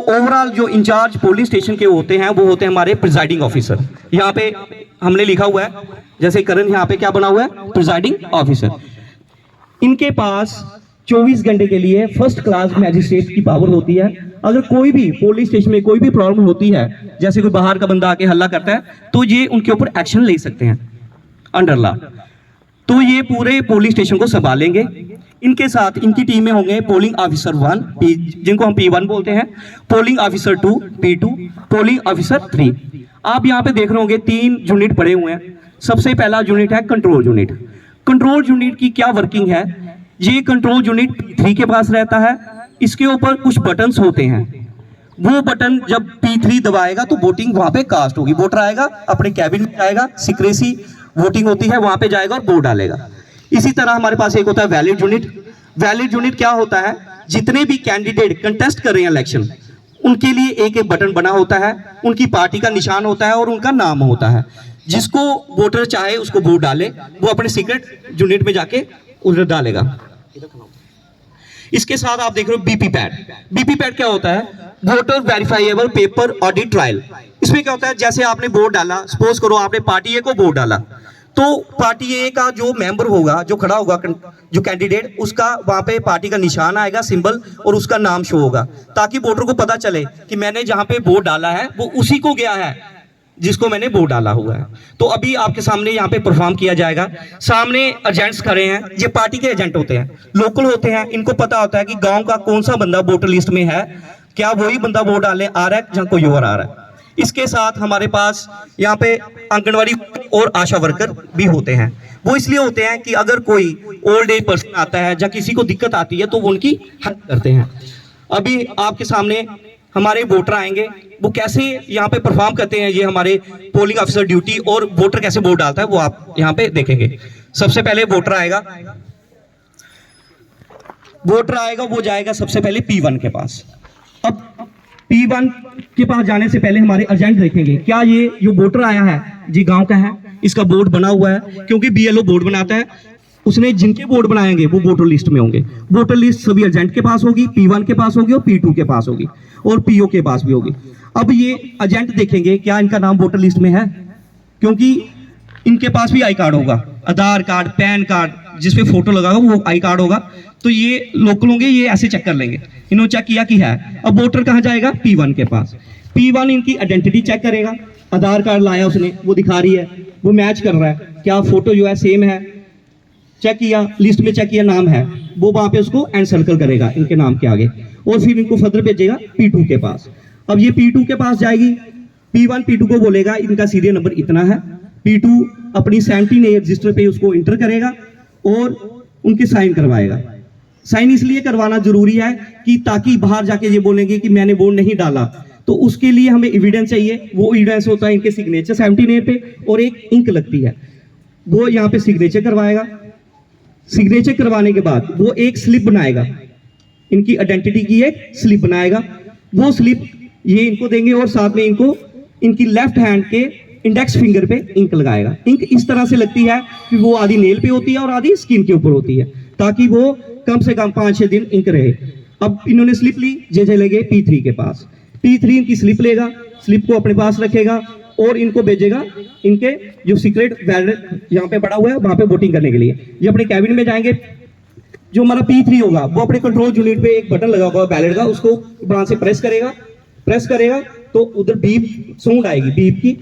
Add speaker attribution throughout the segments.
Speaker 1: Overall जो in charge police station के होते हैं वो होते हैं हमारे प्रिजाइडिंग ऑफिसर। यहाँ पे हमने लिखा हुआ है, जैसे करण यहाँ पे क्या बना हुआ है, प्रिजाइडिंग ऑफिसर। इनके पास 24 घंटे के लिए फर्स्ट क्लास मैजिस्ट्रेट की पावर होती है। अगर कोई भी पुलिस स्टेशन में कोई भी प्रॉब्लम होती है, जैसे कोई बाहर का बंदा आके हल्ला करता है, तो ये उनके ऊपर एक्शन ले सकते हैं अंडर लॉ। तो ये पूरे पुलिस स्टेशन को संभालेंगे। इनके साथ इनकी टीम में होंगे पोलिंग ऑफिसर 1 जिनको हम P1 बोलते हैं, polling officer 2 P2, polling officer 3। आप यहाँ पे देख रहे होंगे 3 यूनिट पड़े हुए हैं। सबसे पहला यूनिट है कंट्रोल यूनिट। कंट्रोल यूनिट की क्या वर्किंग है, ये कंट्रोल यूनिट P3 के पास रहता है। इसके ऊपर कुछ बटन्स होते हैं, वो बटन जब P3 दबाएगा तो वोटिंग वहां पे कास्ट होगी। वोटर आएगा, अपने कैबिन में जाएगा, सीक्रेसी वोटिंग होती है, वहां पे जाएगा और वोट डालेगा। इसी तरह हमारे पास एक होता है वैलिड यूनिट। वैलिड यूनिट क्या होता है, जितने भी कैंडिडेट कंटेस्ट कर रहे हैं इलेक्शन, उनके लिए एक एक बटन बना होता है, उनकी पार्टी का निशान होता है और उनका नाम होता है। जिसको वोटर चाहे उसको वोट डाले, वो अपने सीक्रेट यूनिट में जाके उधर डालेगा। इसके साथ आप देख रहे हो बीपी पैड। बीपी पैड क्या होता है, voter verifiable paper audit trial. इसमें क्या होता है, जैसे आपने वोट डाला, सपोज करो आपने पार्टी ए को वोट डाला, तो पार्टी ए का जो मेंबर होगा, जो खड़ा होगा, जो कैंडिडेट, उसका वहां पे पार्टी का निशान आएगा, सिंबल, और उसका नाम शो होगा, ताकि वोटर को पता चले कि मैंने जहां पे वोट डाला है वो उसी को गया है जिसको मैंने वोट डाला हुआ है। तो अभी आपके सामने यहाँ पे परफॉर्म किया जाएगा। सामने एजेंट्स खड़े हैं, ये पार्टी के एजेंट होते हैं, लोकल होते हैं। इनको पता होता है कि गांव का कौन सा बंदा वोटर लिस्ट में है, क्या वही बंदा वोट डालने आ रहा है या कोई और आ रहा है। इसके साथ हमारे पास यहाँ पे आंगनवाड़ी और आशा वर्कर भी होते हैं। वो इसलिए होते हैं कि अगर कोई ओल्ड एज पर्सन आता है या किसी को दिक्कत आती है तो वो उनकी हेल्प करते हैं। अभी आपके सामने हमारे वोटर आएंगे, वो कैसे यहाँ पे परफॉर्म करते हैं, ये हमारे पोलिंग ऑफिसर ड्यूटी, और वोटर कैसे वोट डालता है वो आप यहाँ पे देखेंगे। सबसे पहले वोटर आएगा, वो जाएगा सबसे पहले P1 के पास। अब P1 के पास जाने से पहले हमारे एजेंट देखेंगे क्या ये जो वोटर आया है जी गांव का है, इसका बोर्ड बना हुआ है, क्योंकि BLO बोर्ड बनाता है। उसने जिनके बोर्ड बनाएंगे वो वोटर लिस्ट में होंगे। वोटर लिस्ट सभी एजेंट के पास होगी, P1 के पास होगी और P2 के पास होगी और PO के पास भी होगी। अब ये एजेंट देखेंगे क्या इनका नाम वोटर लिस्ट में है, क्योंकि इनके पास भी आई कार्ड होगा, आधार कार्ड, पैन कार्ड, जिसपे फोटो लगा होगा वो आई कार्ड होगा। तो ये लोकल होंगे, ये ऐसे चेक कर लेंगे, इन्होंने चेक किया कि है। अब वोटर कहाँ जाएगा, P1 के पास। P1 इनकी आइडेंटिटी चेक करेगा, आधार कार्ड लाया उसने, वो दिखा रही है, वो मैच कर रहा है, क्या फोटो जो है सेम है, चेक किया, लिस्ट में चेक किया, नाम है, वो वहां पे उसको एंड सर्कल करेगा इनके नाम के आगे, और फिर इनको फर्दर भेजेगा P2 के पास। अब ये P2 के पास जाएगी, P1 P2 को बोलेगा इनका सीरियल नंबर इतना है। P2 अपनी 17A रजिस्टर पे उसको इंटर करेगा और उनके साइन करवाएगा। साइन इसलिए करवाना जरूरी है कि ताकि बाहर जाके ये बोलेंगे कि मैंने वोट नहीं डाला, तो उसके लिए हमें एविडेंस चाहिए। वो एविडेंस होता है इनके सिग्नेचर 17A पे, और एक इंक लगती है, वो यहाँ पे सिग्नेचर करवाएगा। सिग्नेचर करवाने के बाद वो एक स्लिप बनाएगा, इनकी आइडेंटिटी की एक स्लिप बनाएगा। वो स्लिप ये इनको देंगे और साथ में इनको इनकी लेफ्ट हैंड के इंडेक्स फिंगर पे इंक लगाएगा। इंक इस तरह से लगती है कि वो आधी नेल पे होती है और आधी स्किन के ऊपर होती है, ताकि वो कम से कम 5-6 दिन इंक रहे। अब इन्होंने स्लिप ली, जे चलेंगे P3 के पास। P3 इनकी स्लिप लेगा, स्लिप को अपने पास रखेगा और इनको भेजेगा इनके जो सीक्रेट बैलेट यहाँ पे पड़ा हुआ है वहां पे वोटिंग करने के लिए। ये अपने कैबिन में जाएंगे। जो हमारा P3 होगा वो अपने कंट्रोल यूनिट पे एक बटन लगा होगा बैलेट का, उसको वहां से प्रेस करेगा तो उधर बीप साउंड आएगी, बीप की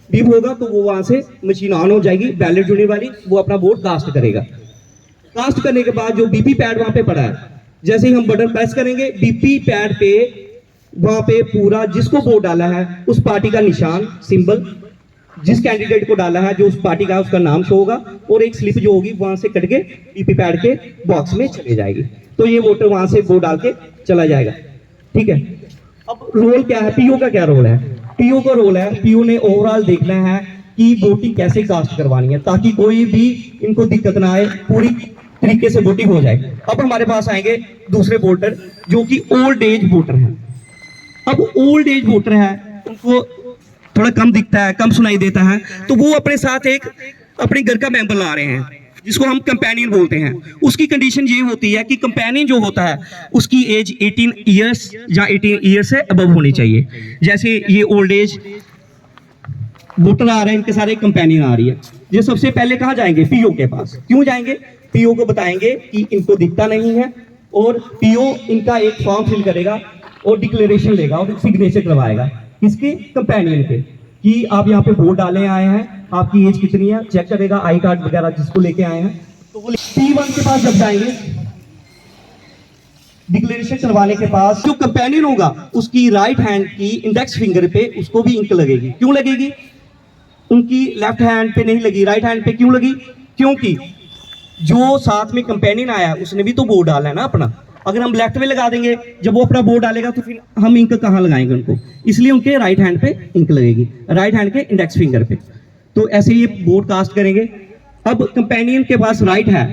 Speaker 1: बीप होगा तो वो वहां से मशीन ऑन हो जाएगी बैलेट यूनिट वाली, वो अपना वोट कास्ट करेगा। कास्ट करने के बाद जो बीपी पैड वहां पे पड़ा है, जैसे ही हम बटन प्रेस करेंगे, बीपी पैड पे वहां पे पूरा जिसको वोट डाला है उस पार्टी का निशान, सिंबल, जिस कैंडिडेट को डाला है जो उस पार्टी का उसका नाम शो होगा, और एक स्लिप जो होगी वहां से कट के बीपी पैड के बॉक्स में चले जाएगी। तो ये वोटर वहां से वोट डाल के चला जाएगा। ठीक है, अब रोल क्या है, पीओ का क्या रोल है? पीओ का रोल है, पीओ ने ओवरऑल देखना है कि वोटिंग कैसे कास्ट करवानी है, ताकि कोई भी इनको दिक्कत ना आए, पूरी तरीके से वोटिंग हो जाए। अब हमारे पास आएंगे दूसरे वोटर जो कि ओल्ड एज वोटर है। अब ओल्ड एज वोटर है, उनको थोड़ा कम दिखता है, कम सुनाई देता है, तो वो अपने साथ एक अपने घर का मेंबर ला रहे हैं। जिसको हम कंपेनियन बोलते हैं, उसकी कंडीशन ये होती है कि कंपेनियन जो होता है उसकी एज 18 ईयर्स या 18 ईयर्स से अबव होनी चाहिए। जैसे ये ओल्ड एज वोटर आ रहे हैं, इनके सारे कंपेनियन आ रही है। ये सबसे पहले कहाँ जाएंगे? पीओ के पास। क्यों जाएंगे? पीओ को बताएंगे कि इनको दिखता नहीं है, और पीओ इनका एक फॉर्म फिल करेगा और डिक्लेरेशन लेगा और सिग्नेचर करवाएगा किसके? कंपेनियन के, कि आप यहाँ पे वोट डाले आए हैं, आपकी एज कितनी है, चेक करेगा आई कार्ड वगैरह जिसको लेके आए हैं। तो वो P1 के पास जब जाएंगे, डिक्लेरेशन करवाने के पास जो कंपेनियन होगा उसकी राइट हैंड की इंडेक्स फिंगर पे उसको भी इंक लगेगी। क्यों लगेगी? उनकी लेफ्ट हैंड पे नहीं लगी, राइट हैंड पे क्यों लगी? क्योंकि जो साथ में कंपेनियन आया उसने भी तो वोट डाला है ना अपना। अगर हम लेफ्ट में लगा देंगे, जब वो अपना वोट डालेगा तो फिर हम इंक कहाँ लगाएंगे उनको? इसलिए उनके राइट हैंड पे इंक लगेगी, राइट हैंड के इंडेक्स फिंगर पे। तो ऐसे ये वोट कास्ट करेंगे। अब कंपेनियन के पास राइट है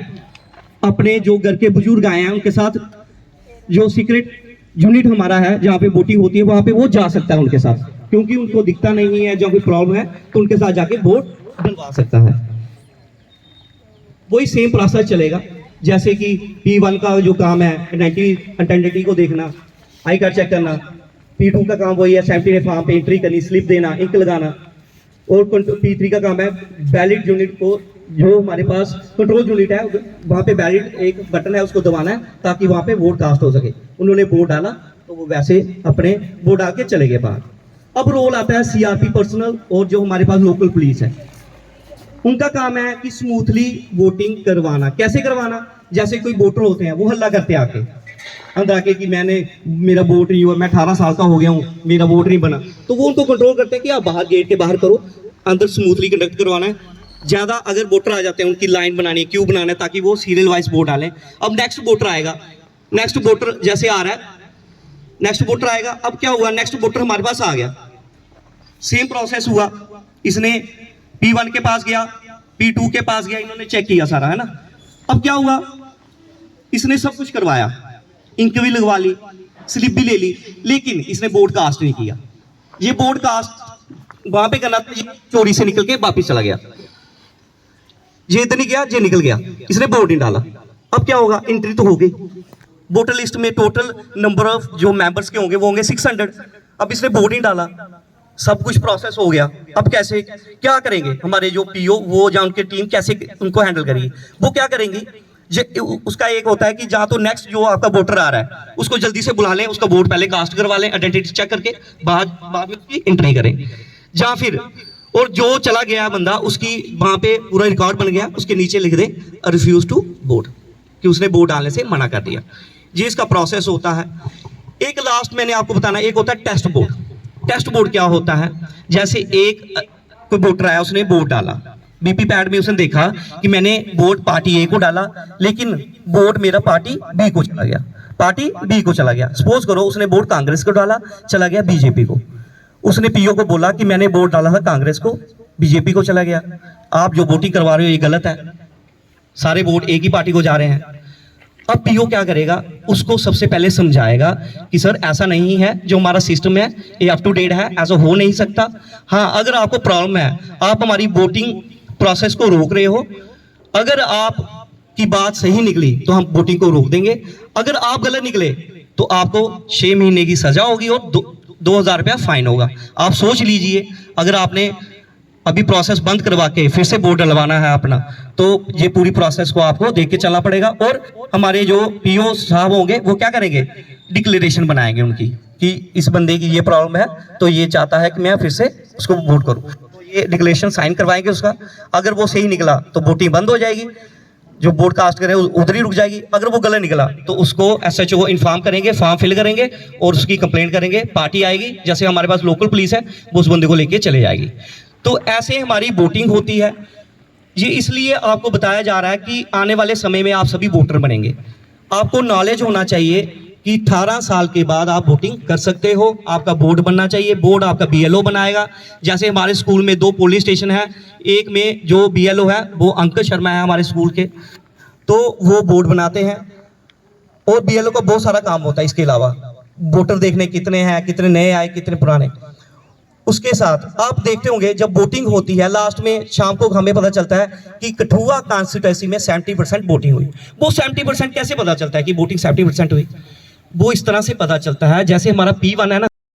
Speaker 1: अपने जो घर के बुजुर्ग आए हैं उनके साथ, जो सीक्रेट यूनिट हमारा है जहाँ पे वोटिंग होती है वहां पे वो जा सकता है उनके साथ, क्योंकि उनको दिखता नहीं है, जो कोई प्रॉब्लम है तो उनके साथ जाके वोट डलवा सकता है। वही सेम प्रोसेस चलेगा जैसे कि P1 का जो काम है आइडेंटिटी को देखना, आई कार्ड चेक करना। P2 का काम वही है, 70 फॉर्म पे एंट्री करनी, स्लिप देना, इंक लगाना। और P3 का काम है बैलेट यूनिट को, जो हमारे पास कंट्रोल यूनिट है वहाँ पे बैलेट एक बटन है उसको दबाना है ताकि वहाँ पे वोट कास्ट हो सके। उन्होंने वोट डाला तो वो वैसे अपने वोट डाल के चले गए बाहर। अब रोल आता है CRP पर्सनल और जो हमारे पास लोकल पुलिस है, उनका काम है कि स्मूथली वोटिंग करवाना। कैसे करवाना? जैसे कोई वोटर होते हैं वो हल्ला करते आके अंदर आके कि मेरा वोट नहीं हुआ, मैं 18 साल का हो गया हूँ, मेरा वोट नहीं बना, तो वो उनको कंट्रोल करते हैं कि आप बाहर गेट के बाहर करो, अंदर स्मूथली कंडक्ट करवाना है। ज़्यादा अगर वोटर आ जाते हैं उनकी लाइन बनानी है, क्यू बनाना है ताकि वो सीरियल वाइज वोट डालें। अब नेक्स्ट वोटर आएगा, नेक्स्ट वोटर जैसे आ रहा है, नेक्स्ट वोटर आएगा। अब क्या हुआ? नेक्स्ट वोटर हमारे पास आ गया, सेम प्रोसेस हुआ, इसने P1 के पास गया, P2 के पास गया, इन्होंने चेक किया सारा, है ना। अब क्या हुआ? इसने सब कुछ करवाया, इंक भी लगवा ली, स्लिप भी ले ली, लेकिन इसने वोट कास्ट नहीं किया। ये वोट कास्ट वहां पे करना था, ये चोरी से निकल के वापिस चला गया। ये इधर नहीं गया, ये निकल गया, इसने वोट नहीं डाला। अब क्या होगा? एंट्री तो हो गई वोटर लिस्ट में, टोटल नंबर ऑफ जो मेंबर्स के होंगे वो होंगे 600। अब इसने वोट नहीं डाला, सब कुछ प्रोसेस हो गया। अब कैसे क्या करेंगे हमारे जो पीओ वो या उनकी टीम कैसे उनको हैंडल करेगी? वो क्या करेंगी? उसका एक होता है कि जहाँ तो नेक्स्ट जो आपका वोटर आ रहा है उसको जल्दी से बुला लें, उसका वोट पहले कास्ट करवा लें, आइडेंटिटी चेक करके बाद में उसकी एंट्री करें। या फिर और जो चला गया बंदा उसकी वहां पे पूरा रिकॉर्ड बन गया, उसके नीचे लिख दे रिफ्यूज टू वोट, कि उसने वोट डालने से मना कर दिया। ये इसका प्रोसेस होता है। एक लास्ट मैंने आपको बताना, एक होता है टेस्ट वोट। टेस्ट वोट क्या होता है? जैसे एक कोई वोटर आया, उसने वोट डाला, बीपी पैड में उसने देखा कि मैंने वोट पार्टी ए को डाला, लेकिन वोट मेरा पार्टी बी को चला गया, पार्टी बी को चला गया। सपोज करो उसने वोट कांग्रेस को डाला, चला गया बीजेपी को। उसने पीओ को बोला कि मैंने वोट डाला था कांग्रेस को, बीजेपी को चला गया। आप जो वोटिंग करवा रहे हो ये गलत है, सारे वोट एक ही पार्टी को जा रहे हैं। अब पीओ क्या करेगा? उसको सबसे पहले समझाएगा कि सर ऐसा नहीं है, जो हमारा सिस्टम है ये अप टू डेट है, ऐसा हो नहीं सकता। हाँ, अगर आपको प्रॉब्लम है, आप हमारी वोटिंग प्रोसेस को रोक रहे हो, अगर आप की बात सही निकली तो हम वोटिंग को रोक देंगे, अगर आप गलत निकले तो आपको 6 महीने की सजा होगी और 2000 रुपया फाइन होगा। आप सोच लीजिए, अगर आपने अभी प्रोसेस बंद करवा के फिर से वोट डलवाना है अपना, तो ये पूरी प्रोसेस को आपको देख के चलना पड़ेगा। और हमारे जो पीओ साहब होंगे वो क्या करेंगे? डिक्लेरेशन बनाएंगे उनकी कि इस बंदे की ये प्रॉब्लम है, तो ये चाहता है कि मैं फिर से उसको वोट करूं, तो ये डिक्लेरेशन साइन करवाएंगे उसका। अगर वो सही निकला तो वोटिंग बंद हो जाएगी, जो वोट कास्ट करे उधर ही रुक जाएगी। अगर वो गलत निकला तो उसको एसएचओ को इन्फॉर्म करेंगे, फॉर्म फिल करेंगे और उसकी कंप्लेंट करेंगे। पार्टी आएगी, जैसे हमारे पास लोकल पुलिस है, वो उस बंदे को लेके चले जाएगी। तो ऐसे हमारी वोटिंग होती है। ये इसलिए आपको बताया जा रहा है कि आने वाले समय में आप सभी वोटर बनेंगे। आपको नॉलेज होना चाहिए कि 18 साल के बाद आप वोटिंग कर सकते हो। आपका बोर्ड बनना चाहिए, बोर्ड आपका बीएलओ बनाएगा। जैसे हमारे स्कूल में 2 पोलिंग स्टेशन है, एक में जो बीएलओ है वो अंकित शर्मा है हमारे स्कूल के, तो वो बोर्ड बनाते हैं। और बीएलओ का बहुत सारा काम होता है। इसके अलावा वोटर देखने कितने हैं, कितने नए आए, कितने पुराने। उसके साथ आप देखते होंगे जब वोटिंग होती है लास्ट में शाम को हमें पता चलता है कि कठुआ कॉन्स्टिट्यूंसी में 70% वोटिंग हुई। वो 70% कैसे पता चलता है कि वोटिंग 70% हुई? वो इस तरह से पता चलता है जैसे हमारा P1 है ना,